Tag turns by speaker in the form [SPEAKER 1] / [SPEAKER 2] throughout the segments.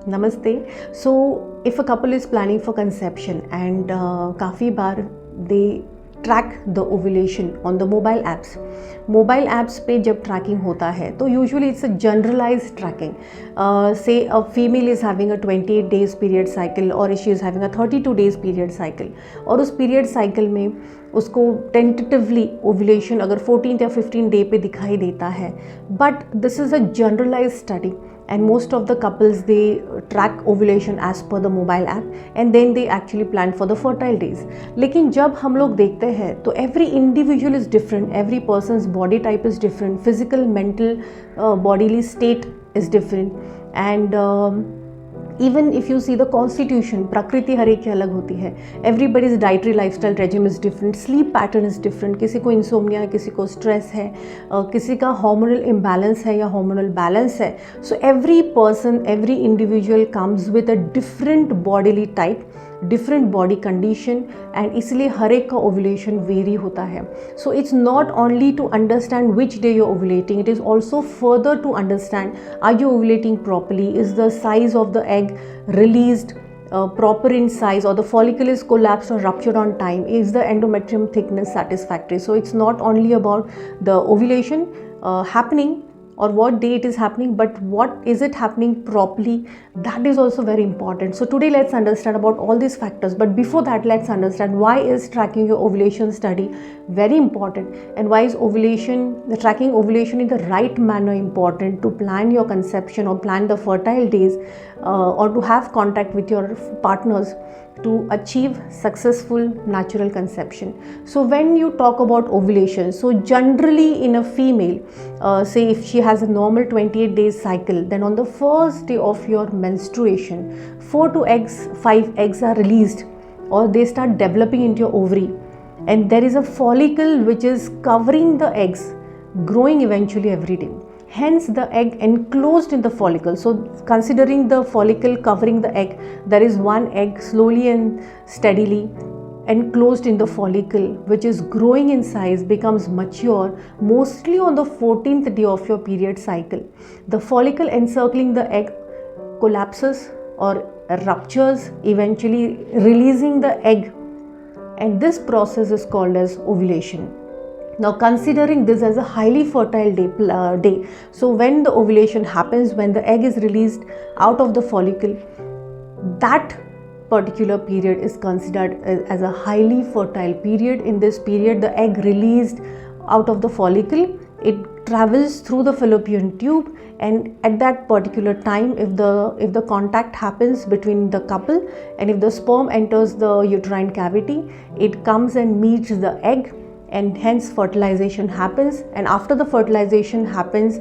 [SPEAKER 1] Namaste. So, if a couple is planning for conception and काफ़ी बार they track the ovulation on the mobile apps पे जब tracking होता है तो usually it's a generalized tracking. Say a female is having a 28 days period cycle or she is having a 32 days period cycle और उस period cycle में उसको tentatively ovulation अगर 14th या 15th day पे दिखाई देता है, but this is a generalized study and most of the couples they track ovulation as per the mobile app and then they actually plan for the fertile days. लेकिन जब हम लोग देखते हैं तो every individual is different, every person's body type is different, physical, mental, bodily state is different and even if you see the constitution, prakriti हर एक की अलग होती है. Everybody's dietary lifestyle regime is different, sleep pattern is different. किसी को insomnia है, किसी को stress है, किसी का hormonal imbalance है या hormonal balance है. So every person, every individual comes with a different bodily type, different body condition and इसलिए हर एक का ovulation vary होता है. So it's not only to understand which day you're ovulating, it is also further to understand are you ovulating properly, is the size of the egg released proper in size or the follicle is collapsed or ruptured on time, is the endometrium thickness satisfactory. So it's not only about the ovulation happening or what day it is happening, but what is it happening properly, that is also very important. So today let's understand about all these factors, but before that let's understand why is tracking your ovulation study very important and why is tracking ovulation in the right manner important to plan your conception or plan the fertile days or to have contact with your partners to achieve successful natural conception. So when you talk about ovulation, so generally in a female, say if she has a normal 28 days cycle, then on the first day of your menstruation, 5 eggs are released or they start developing into your ovary and there is a follicle which is covering the eggs, growing eventually every day. Hence the egg enclosed in the follicle. So considering the follicle covering the egg, there is one egg slowly and steadily enclosed in the follicle which is growing in size, becomes mature mostly on the 14th day of your period cycle. The follicle encircling the egg collapses or ruptures, eventually releasing the egg, and this process is called as ovulation. Now considering this as a highly fertile day, so when the ovulation happens, when the egg is released out of the follicle, that particular period is considered as a highly fertile period. In this period, the egg released out of the follicle, it travels through the fallopian tube, and at that particular time, if the contact happens between the couple and if the sperm enters the uterine cavity, it comes and meets the egg and hence fertilization happens. And after the fertilization happens,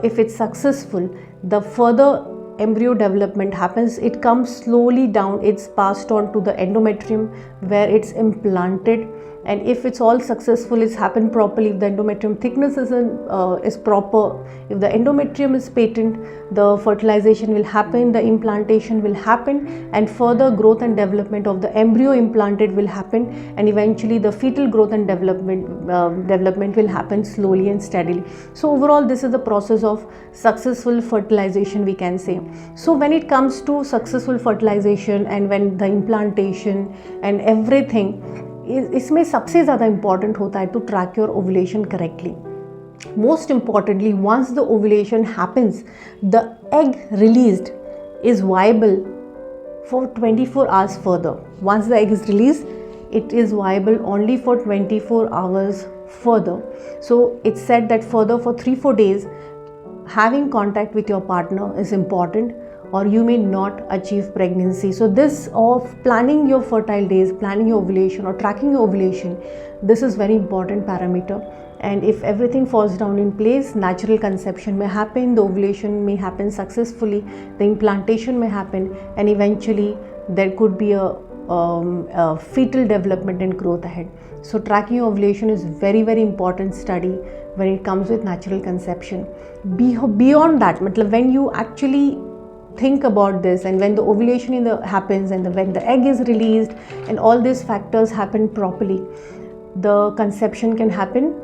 [SPEAKER 1] if it's successful, the further embryo development happens. It comes slowly down, it's passed on to the endometrium where it's implanted, and if it's all successful, it's happened properly, if the endometrium thickness is proper, if the endometrium is patent, the fertilization will happen, the implantation will happen, and further growth and development of the embryo implanted will happen, and eventually the fetal growth and development will happen slowly and steadily. So overall, this is the process of successful fertilization, we can say. So when it comes to successful fertilization and when the implantation and everything, इसमें सबसे ज़्यादा important होता है to track your ovulation correctly. Most importantly, once the ovulation happens, the egg released is viable for 24 hours further. Once the egg is released, it is viable only for 24 hours further. So it's said that further for 3-4 days, having contact with your partner is important, or you may not achieve pregnancy. So this of planning your fertile days, planning your ovulation or tracking your ovulation, this is very important parameter. And if everything falls down in place, natural conception may happen, the ovulation may happen successfully, the implantation may happen, and eventually there could be a fetal development and growth ahead. So tracking your ovulation is very, very important study when it comes with natural conception. Beyond that, when you actually think about this and when the ovulation happens and when the egg is released and all these factors happen properly, the conception can happen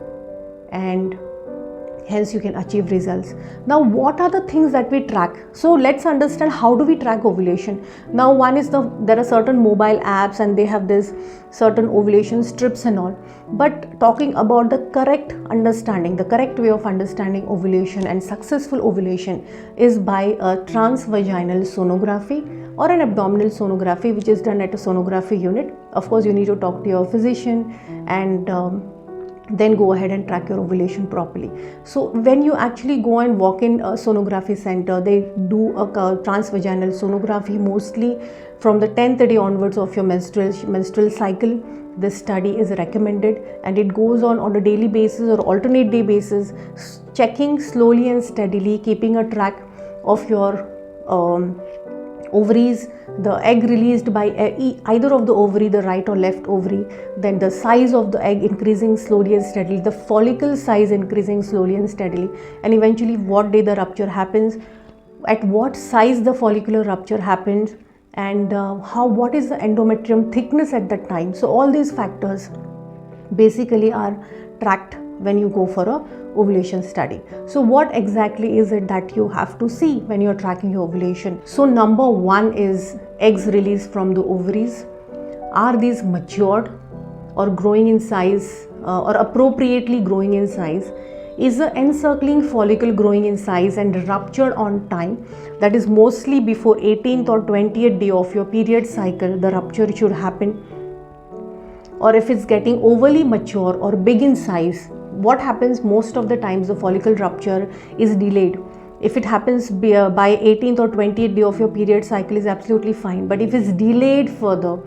[SPEAKER 1] and hence you can achieve results. Now what are the things that we track? So let's understand how do we track ovulation. Now one is there are certain mobile apps and they have this certain ovulation strips and all, but talking about the correct understanding, the correct way of understanding ovulation and successful ovulation is by a transvaginal sonography or an abdominal sonography, which is done at a sonography unit. Of course you need to talk to your physician and then go ahead and track your ovulation properly. So when you actually go and walk in a sonography center, they do a transvaginal sonography mostly from the 10th day onwards of your menstrual cycle. This study is recommended and it goes on a daily basis or alternate day basis, checking slowly and steadily, keeping a track of your ovaries, the egg released by either of the ovary, the right or left ovary, then the size of the egg increasing slowly and steadily, the follicle size increasing slowly and steadily, and eventually what day the rupture happens, at what size the follicular rupture happens, and what is the endometrium thickness at that time. So all these factors basically are tracked when you go for a ovulation study. So what exactly is it that you have to see when you're tracking your ovulation? So number one is eggs released from the ovaries. Are these matured or growing in size or appropriately growing in size? Is the encircling follicle growing in size and ruptured on time? That is mostly before 18th or 20th day of your period cycle, the rupture should happen. Or if it's getting overly mature or big in size, what happens most of the times, the follicle rupture is delayed. If it happens by 18th or 20th day of your period cycle is absolutely fine, but if it's delayed further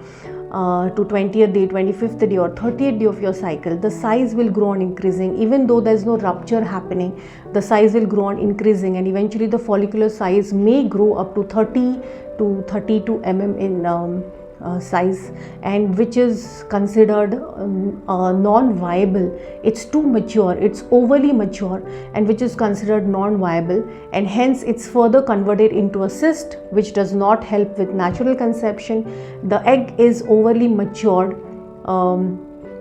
[SPEAKER 1] to 20th day, 25th day or 30th day of your cycle, the size will grow on increasing. Even though there's no rupture happening, the size will grow on increasing, and eventually the follicular size may grow up to 30 to 32 mm in size, and which is considered non-viable. It's too mature, it's overly mature, and which is considered non-viable, and hence it's further converted into a cyst, which does not help with natural conception. The egg is overly matured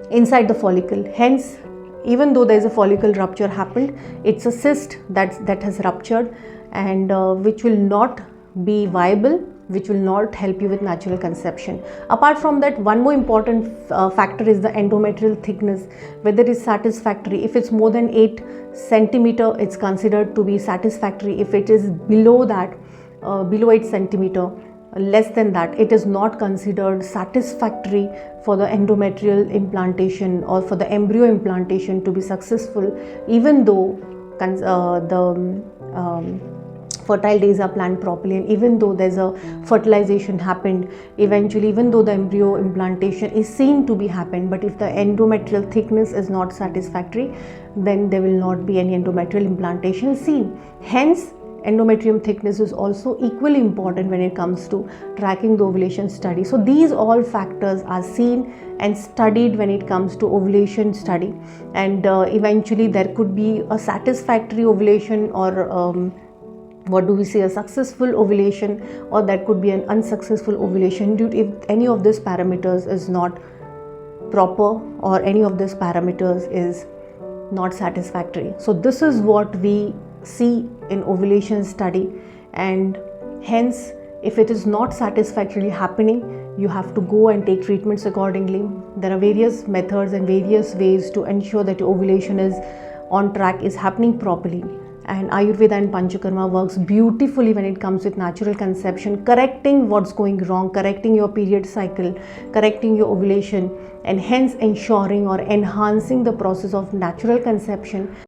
[SPEAKER 1] inside the follicle, hence even though there is a follicle rupture happened, it's a cyst that has ruptured, and which will not be viable, which will not help you with natural conception. Apart from that, one more important factor is the endometrial thickness, whether it's satisfactory. If it's more than 8 centimeter, it's considered to be satisfactory. If it is below that, below 8 centimeter, less than that, it is not considered satisfactory for the endometrial implantation or for the embryo implantation to be successful, even though fertile days are planned properly, and even though there's a fertilization happened, eventually even though the embryo implantation is seen to be happened, but if the endometrial thickness is not satisfactory, then there will not be any endometrial implantation seen. Hence endometrium thickness is also equally important when it comes to tracking the ovulation study. So these all factors are seen and studied when it comes to ovulation study, and eventually there could be a satisfactory ovulation or a successful ovulation, or that could be an unsuccessful ovulation due to if any of these parameters is not proper or any of these parameters is not satisfactory. So this is what we see in ovulation study, and hence if it is not satisfactorily happening, you have to go and take treatments accordingly. There are various methods and various ways to ensure that your ovulation is on track, is happening properly. And Ayurveda and Panchakarma works beautifully when it comes with natural conception, correcting what's going wrong, correcting your period cycle, correcting your ovulation, and hence ensuring or enhancing the process of natural conception.